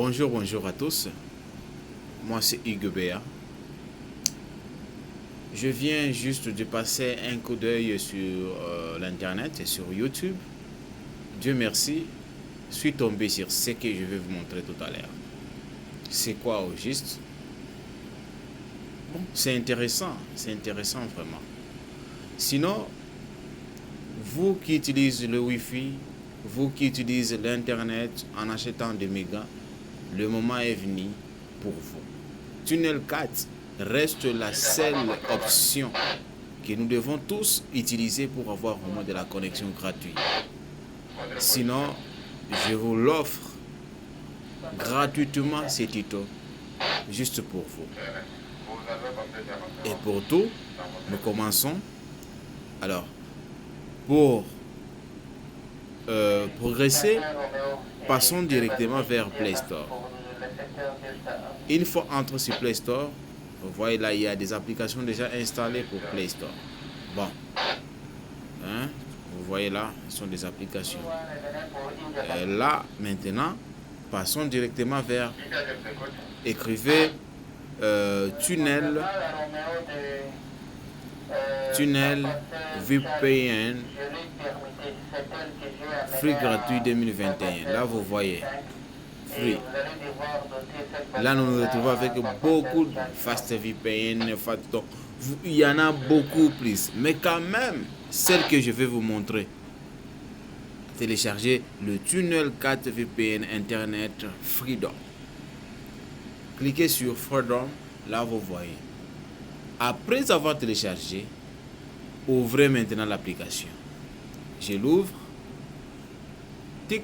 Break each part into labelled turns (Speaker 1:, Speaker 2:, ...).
Speaker 1: Bonjour à tous. Moi, c'est Hugues Béa. Je viens juste de passer un coup d'œil sur l'internet et sur YouTube. Dieu merci, je suis tombé sur ce que je vais vous montrer tout à l'heure. C'est quoi au juste? Bon, c'est intéressant vraiment. Sinon, vous qui utilisez le Wi-Fi, vous qui utilisez l'Internet en achetant des mégas, le moment est venu pour vous. Tunnel 4 reste la seule option que nous devons tous utiliser pour avoir au moins de la connexion gratuite. Sinon, je vous l'offre gratuitement ces tutos, juste pour vous. Et pour tout, nous commençons. Alors, pour progresser, passons directement vers Play Store. Une fois entre sur Play Store, vous voyez là, il y a des applications déjà installées pour Play Store. Bon, vous voyez là, ce sont des applications. Et là, maintenant, passons directement vers, écrivez tunnel VPN Free gratuit 2021. Là, vous voyez. Free. Là, nous nous retrouvons avec beaucoup de Fast VPN. Il y en a beaucoup plus. Mais quand même, celle que je vais vous montrer, téléchargez le Tunnel 4 VPN Internet Freedom. Cliquez sur Freedom. Là, vous voyez. Après avoir téléchargé, ouvrez maintenant l'application. Je l'ouvre. Tic.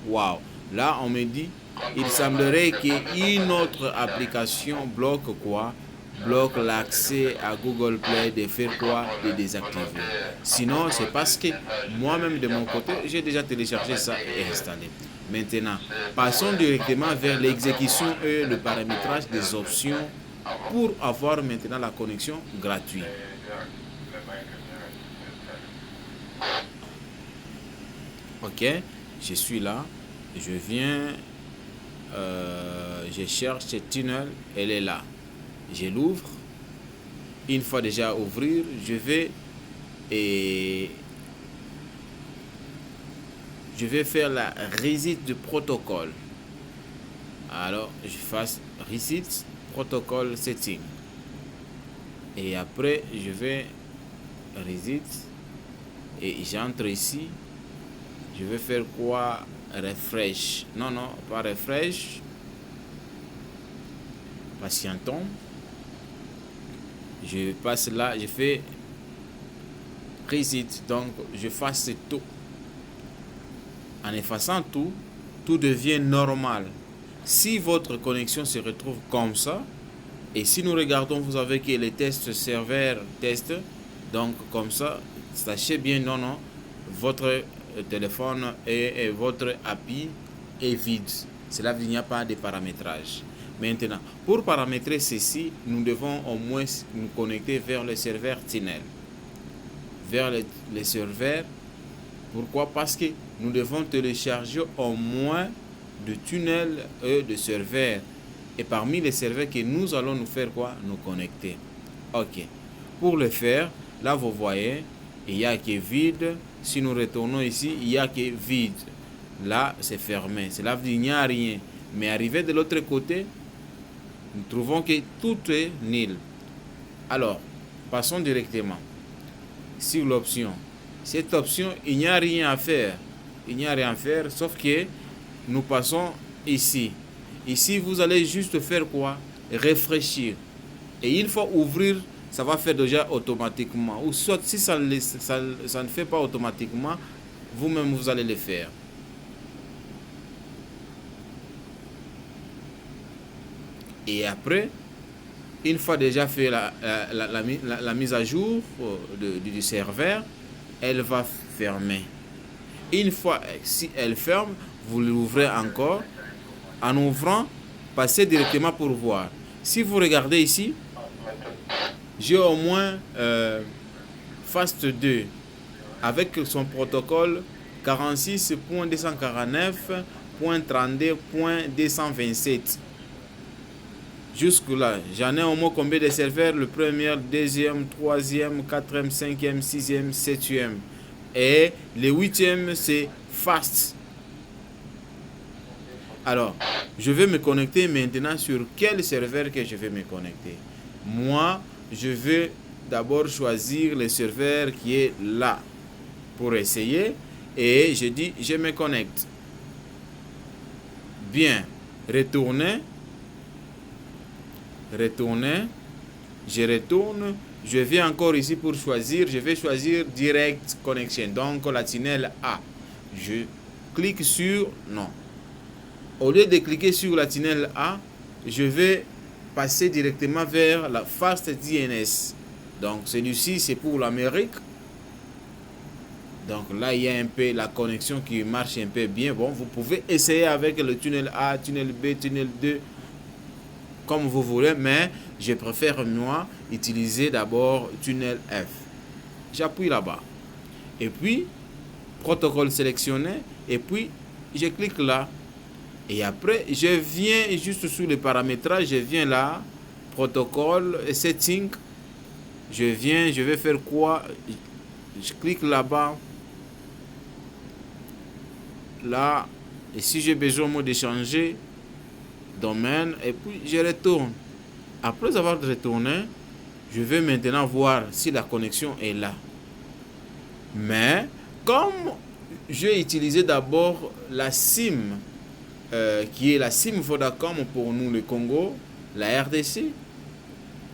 Speaker 1: Wow. Là, on me dit, il semblerait qu'une autre application bloque quoi? Bloque l'accès à Google Play de faire quoi? De désactiver. Sinon, c'est parce que moi-même de mon côté, j'ai déjà téléchargé ça et installé. Maintenant, passons directement vers l'exécution et le paramétrage des options pour avoir maintenant la connexion gratuite. Ok, je suis là, je viens, je cherche cette tunnel, elle est là. Je l'ouvre. Une fois déjà ouvrir, je vais faire la reset du protocole. Alors, je fasse reset protocole setting. Et après, je vais reset et j'entre ici. Je vais faire quoi? Refresh. Non, pas refresh. Patientons. Je passe là, je fais reset. Donc, je fasse tout. En effaçant tout, tout devient normal. Si votre connexion se retrouve comme ça, et si nous regardons, vous avez que les tests serveurs testent, donc comme ça, sachez bien, non, votre téléphone et votre API est vide. Cela, il n'y a pas de paramétrage. Maintenant, pour paramétrer ceci, nous devons au moins nous connecter vers le serveur Tunnel. Vers les serveurs. Pourquoi? Parce que nous devons télécharger au moins de tunnels et de serveurs. Et parmi les serveurs que nous allons nous faire quoi? Nous connecter. Ok. Pour le faire, là vous voyez, il n'y a que vide. Si nous retournons ici, il n'y a que vide. Là, c'est fermé. Cela veut dire qu'il n'y a rien. Mais arrivé de l'autre côté, nous trouvons que tout est nul. Alors, passons directement sur l'option. Cette option, il n'y a rien à faire. Il n'y a rien à faire, sauf que nous passons ici. Ici, vous allez juste faire quoi? Réfléchir. Et une fois ouvrir, ça va faire déjà automatiquement. Ou soit, si ça ne fait pas automatiquement, vous-même, vous allez le faire. Et après, une fois déjà fait la mise à jour du serveur, elle va fermer. Une fois, si elle ferme, vous l'ouvrez encore. En ouvrant, passez directement pour voir. Si vous regardez ici, j'ai au moins Fast 2 avec son protocole 46.249.32.227. Jusque-là, j'en ai au moins combien de serveurs? Le premier, deuxième, troisième, quatrième, cinquième, sixième, septième. Et le huitième, c'est Fast. Alors, je vais me connecter maintenant sur quel serveur que je vais me connecter. Moi, je vais d'abord choisir le serveur qui est là pour essayer. Et je dis, je me connecte. Bien, retourner. Je retourne, je viens encore ici pour choisir, je vais choisir Direct Connection, donc la tunnel A. Je clique sur non. Au lieu de cliquer sur la tunnel A, je vais passer directement vers la Fast DNS. Donc celui-ci c'est pour l'Amérique. Donc là il y a un peu la connexion qui marche un peu bien. Bon, vous pouvez essayer avec le tunnel A, tunnel B, tunnel 2, comme vous voulez, mais je préfère moi utiliser d'abord tunnel F. J'appuie là-bas et puis protocole sélectionné et puis je clique là et après je viens juste sous le paramétrage, je viens là, protocole et setting, je vais faire quoi? Je clique là-bas là et si j'ai besoin moi de changer domaine et puis je retourne. Après avoir retourné, je vais maintenant voir si la connexion est là. Mais comme j'ai utilisé d'abord la SIM qui est la SIM Vodacom pour nous le Congo, la RDC,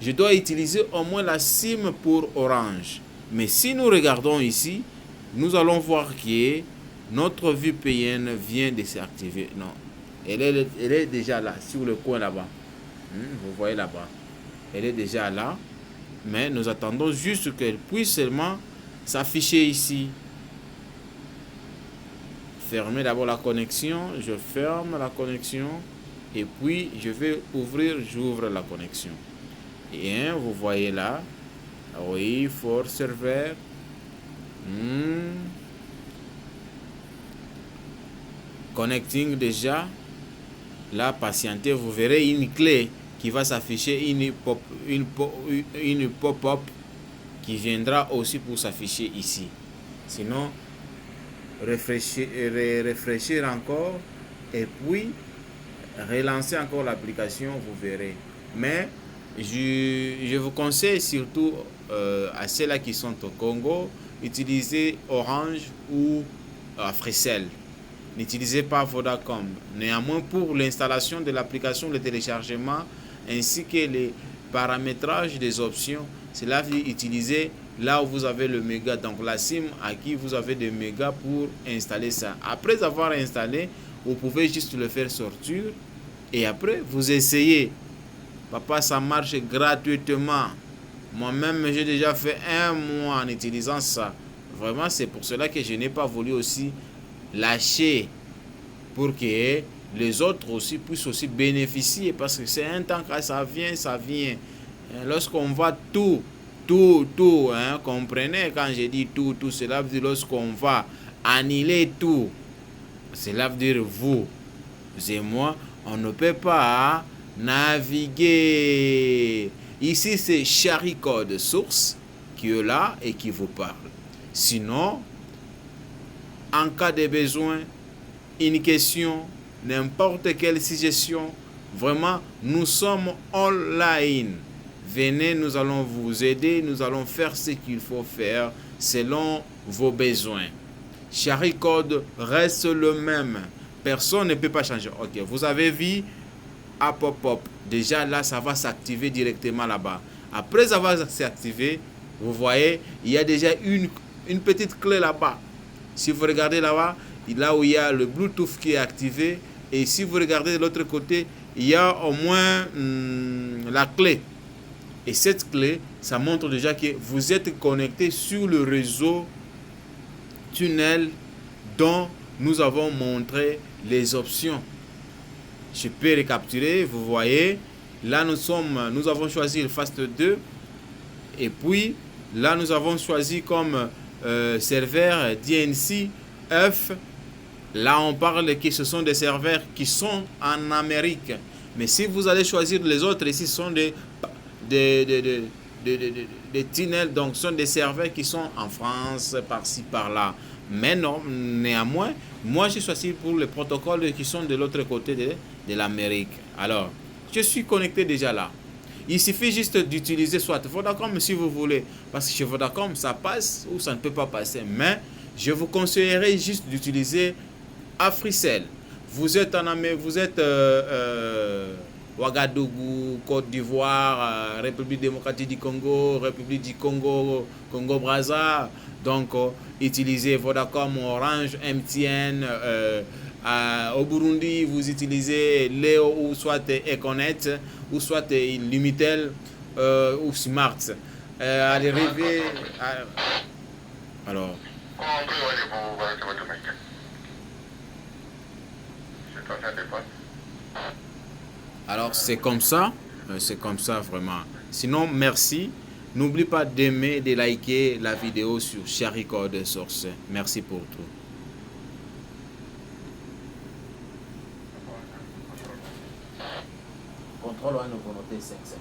Speaker 1: je dois utiliser au moins la SIM pour Orange. Mais si nous regardons ici, nous allons voir que notre VPN vient de s'activer. Non. Elle est déjà là, sur le coin là-bas. Vous voyez là-bas. Elle est déjà là. Mais nous attendons juste qu'elle puisse seulement s'afficher ici. Fermez d'abord la connexion. Je ferme la connexion. Et puis, je vais ouvrir, j'ouvre la connexion. Et vous voyez là. Oui, for server. Connecting déjà. Là, patientez, vous verrez une clé qui va s'afficher, une pop-up qui viendra aussi pour s'afficher ici. Sinon, réfléchir encore et puis relancer encore l'application, vous verrez. Mais je vous conseille surtout à ceux-là qui sont au Congo, utilisez Orange ou Fricel. N'utilisez pas Vodacom. Néanmoins, pour l'installation de l'application, le téléchargement, ainsi que les paramétrages des options, cela veut utiliser là où vous avez le méga. Donc la SIM à qui vous avez des mégas pour installer ça. Après avoir installé, vous pouvez juste le faire sortir. Et après, vous essayez. Papa, ça marche gratuitement. Moi-même, j'ai déjà fait 1 mois en utilisant ça. Vraiment, c'est pour cela que je n'ai pas voulu aussi lâcher pour que les autres aussi puissent aussi bénéficier, parce que c'est un temps que ça vient. Lorsqu'on va tout, comprenez quand je dis tout, cela veut dire lorsqu'on va annuler tout, cela veut dire vous et moi, on ne peut pas naviguer. Ici c'est Shari Code Source qui est là et qui vous parle. Sinon, en cas de besoin, une question, n'importe quelle suggestion, vraiment, nous sommes online. Venez, nous allons vous aider, nous allons faire ce qu'il faut faire selon vos besoins. Shari Code reste le même. Personne ne peut pas changer. Ok, vous avez vu à pop-up. Déjà là, ça va s'activer directement là-bas. Après avoir s'activé, vous voyez, il y a déjà une petite clé là-bas. Si vous regardez là-bas, là où il y a le Bluetooth qui est activé, et si vous regardez de l'autre côté, il y a au moins la clé. Et cette clé, ça montre déjà que vous êtes connecté sur le réseau tunnel dont nous avons montré les options. Je peux récapituler, vous voyez, là nous avons choisi le Fast 2, et puis là nous avons choisi comme serveur DNC F, là on parle que ce sont des serveurs qui sont en Amérique. Mais si vous allez choisir les autres, ici ce sont des tunnels, donc ce sont des serveurs qui sont en France, par-ci, par-là. Mais non, néanmoins, moi j'ai choisi pour les protocoles qui sont de l'autre côté de l'Amérique. Alors, je suis connecté déjà là. Il suffit juste d'utiliser soit Vodacom si vous voulez, parce que chez Vodacom ça passe ou ça ne peut pas passer. Mais je vous conseillerais juste d'utiliser Africell. Vous êtes en Amérique, vous êtes Ouagadougou, Côte d'Ivoire, République démocratique du Congo, République du Congo, Congo-Brazza. Donc, utilisez Vodacom, Orange, MTN. Au Burundi, vous utilisez Léo ou soit Econet ou soit Lumitel ou Smart. À l'arrivée, alors, alors c'est comme ça vraiment. Sinon, merci. N'oublie pas d'aimer et de liker la vidéo sur Chéri Code Source. Merci pour tout. Contrôle 1 500.